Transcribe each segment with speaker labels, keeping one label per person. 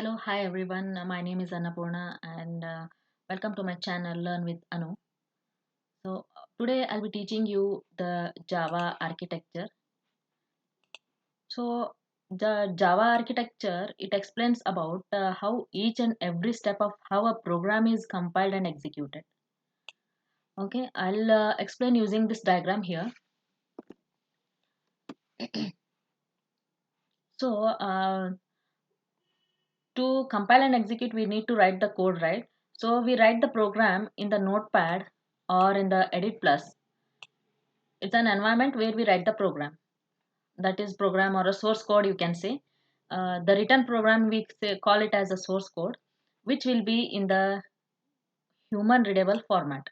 Speaker 1: Hello, hi everyone. My name is Annapurna and welcome to my channel Learn with Anu. Today I'll be teaching you the Java architecture. So the Java architecture, it explains about how each and every step of how a program is compiled and executed. Okay, I'll explain using this diagram here. So to compile and execute, we need to write the code, right? So we write the program in the notepad or in the edit plus. It's an environment where we write the program, that is program or a source code, you can say. The written program, we call it as a source code, which will be in the human readable format.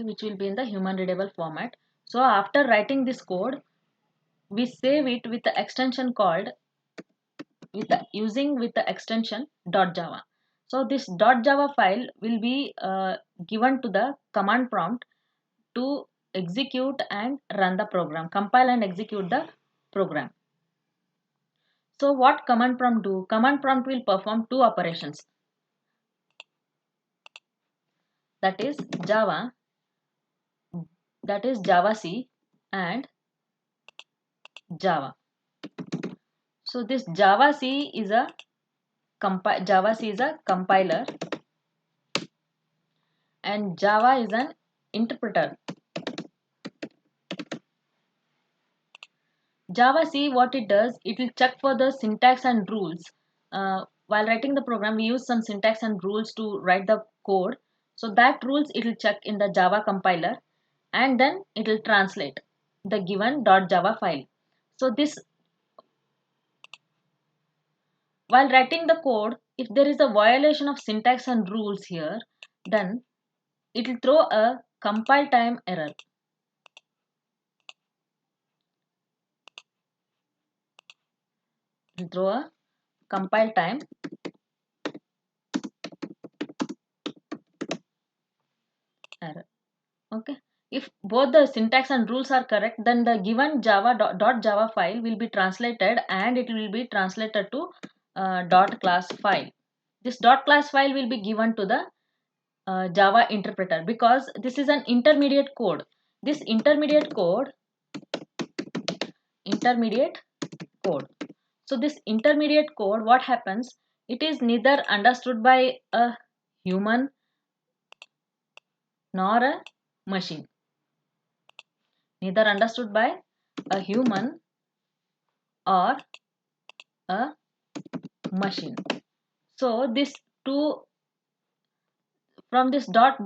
Speaker 1: Okay, which will be in the human readable format. So after writing this code, we save it with the extension called using with the extension .java. So this .java file will be given to the command prompt to execute and run the program, compile and execute the program. So what command prompt do? Command prompt will perform two operations, that is Java, that is Javac and Java. So this Javac is a compiler and Java is an interpreter. Javac, what it does, it will check for the syntax and rules. While writing the program, we use some syntax and rules to write the code. So that rules it will check in the Java compiler and then it will translate the given .java file. So this, while writing the code, if there is a violation of syntax and rules here, then it will throw a compile time error. It will throw a compile time error. Okay. If both the syntax and rules are correct, then the given Java file will be translated and it will be translated to dot class file. This dot class file will be given to the Java interpreter because this is an intermediate code. This intermediate code. So this intermediate code, what happens? It is neither understood by a human nor a machine. Neither understood by a human or a machine. So this two from this dot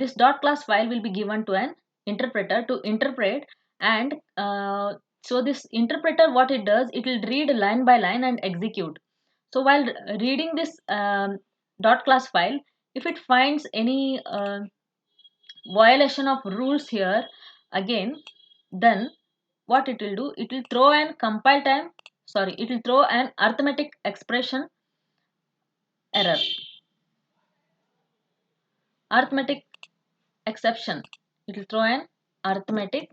Speaker 1: class file will be given to an interpreter to interpret, and so this interpreter, what it does, it will read line by line and execute. So while reading this dot class file, if it finds any violation of rules here again, then what it will do, it will throw an compile time, sorry, it will throw an arithmetic expression error, arithmetic exception. It will throw an arithmetic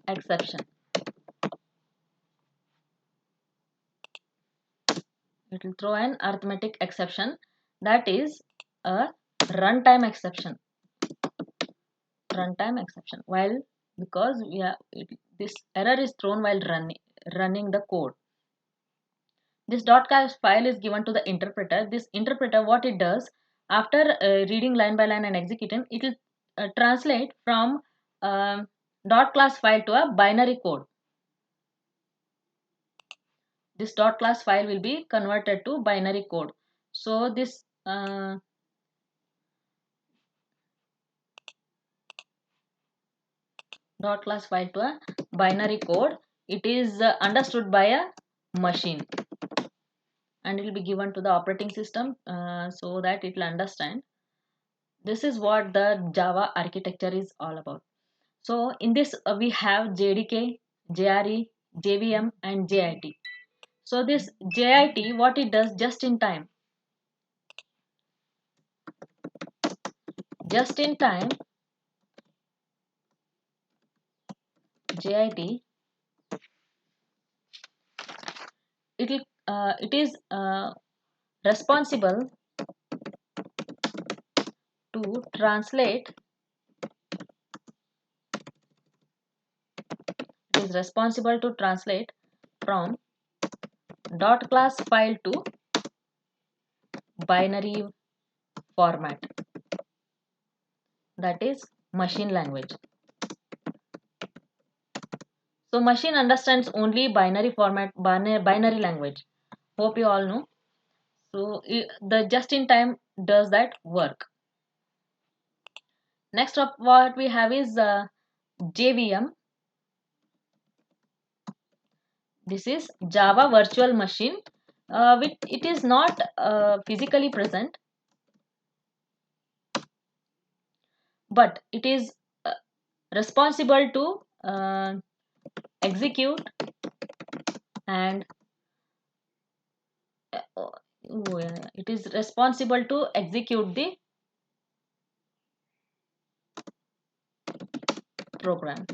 Speaker 1: exception. It will throw an arithmetic exception, that is a runtime exception. Runtime exception. While because this error is thrown while running the code. This .class file is given to the interpreter. This interpreter, what it does, after reading line by line and executing, it will translate from .class file to a binary code. This .class file will be converted to binary code. So this .class file to a binary code, it is understood by a machine and it will be given to the operating system so that it will understand. This is what the Java architecture is all about. So in this we have JDK, JRE, JVM and JIT. So this JIT, what it does, just in time. just in time JIT, it is responsible to translate from dot class file to binary format, that is machine language. So machine understands only binary format, binary language. Hope you all know. So the just in time does that work. Next up, what we have is JVM. This is Java Virtual Machine, which it is not physically present, but it is responsible to execute and it is responsible to execute the program.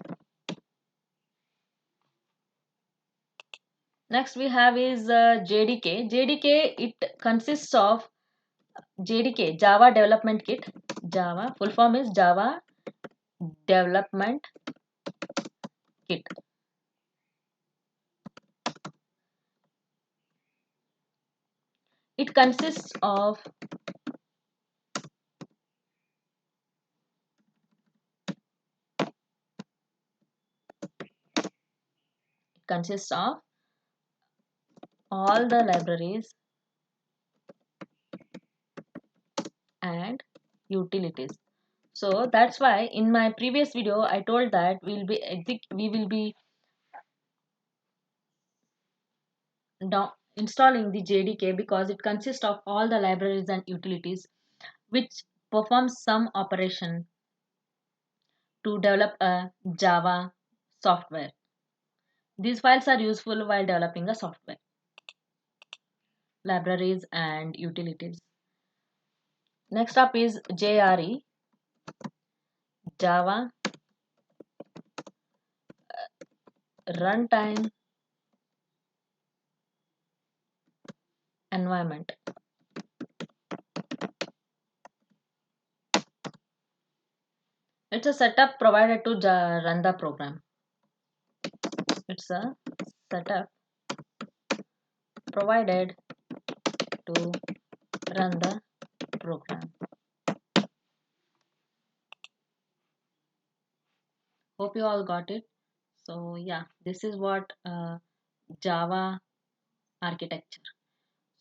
Speaker 1: Next we have is JDK. JDK, it consists of JDK, Java Development Kit. Java, full form is Java Development Kit. It consists of all the libraries and utilities. So that's why in my previous video I told that we will be installing the JDK because it consists of all the libraries and utilities which performs some operation to develop a Java software. These files are useful while developing a software, libraries and utilities. Next up is JRE, Java Runtime Environment. It's a setup provided to run the program. It's a setup provided to run the program. Hope you all got it. So yeah, this is what Java architecture.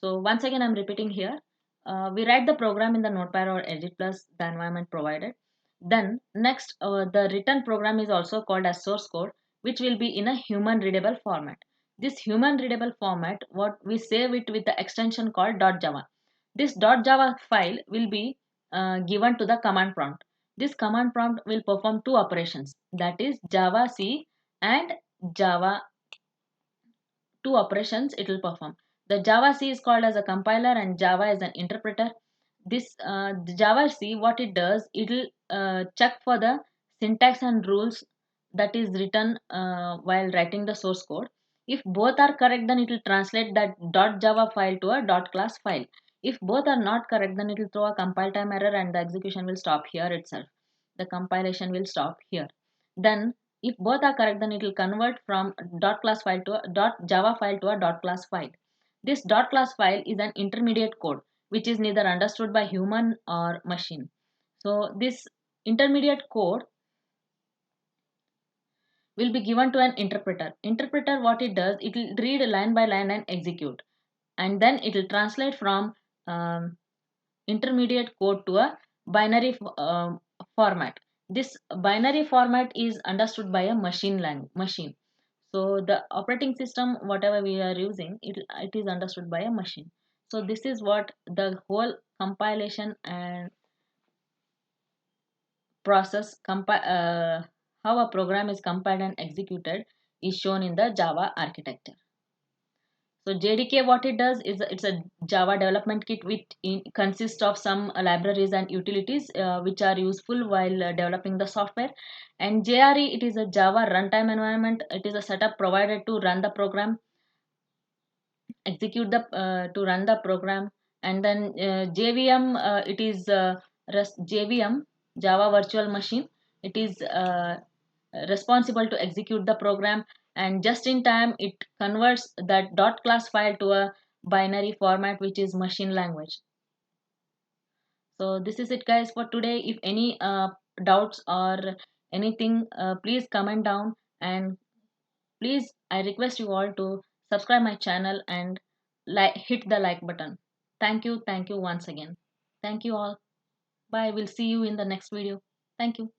Speaker 1: So once again I'm repeating here. We write the program in the Notepad or Edit plus the environment provided. Then next the written program is also called as source code, which will be in a human readable format. This human readable format, what we save it with the extension called .java. This .java file will be given to the command prompt. This command prompt will perform two operations, that is Java C and Java, two operations it will perform. The Java C is called as a compiler and Java is an interpreter. This the Java C, what it does, it will check for the syntax and rules that is written while writing the source code. If both are correct, then it will translate that .java file to a .class file. If both are not correct, then it will throw a compile time error and the execution will stop here itself. The compilation will stop here. Then if both are correct, then it will convert from .class file to a .java file to a .class file. This .class file is an intermediate code which is neither understood by human or machine. So this intermediate code will be given to an interpreter. Interpreter, what it does, it will read line by line and execute, and then it will translate from um, intermediate code to a binary format. This binary format is understood by a machine. So the operating system, whatever we are using, it is understood by a machine. So this is what the whole compilation and process how a program is compiled and executed is shown in the Java architecture. So JDK, what it does is it's a Java development kit which consists of some libraries and utilities which are useful while developing the software. And JRE, it is a Java runtime environment. It is a setup provided to run the program, execute the to run the program. And then JVM, it is JVM, Java Virtual Machine. It is responsible to execute the program, and just in time it converts that dot class file to a binary format, which is machine language. So this is it, guys, for today. If any doubts or anything, please comment down, and please, I request you all to subscribe my channel and hit the like button. Thank you once again. Thank you all. Bye. We'll see you in the next video. Thank you.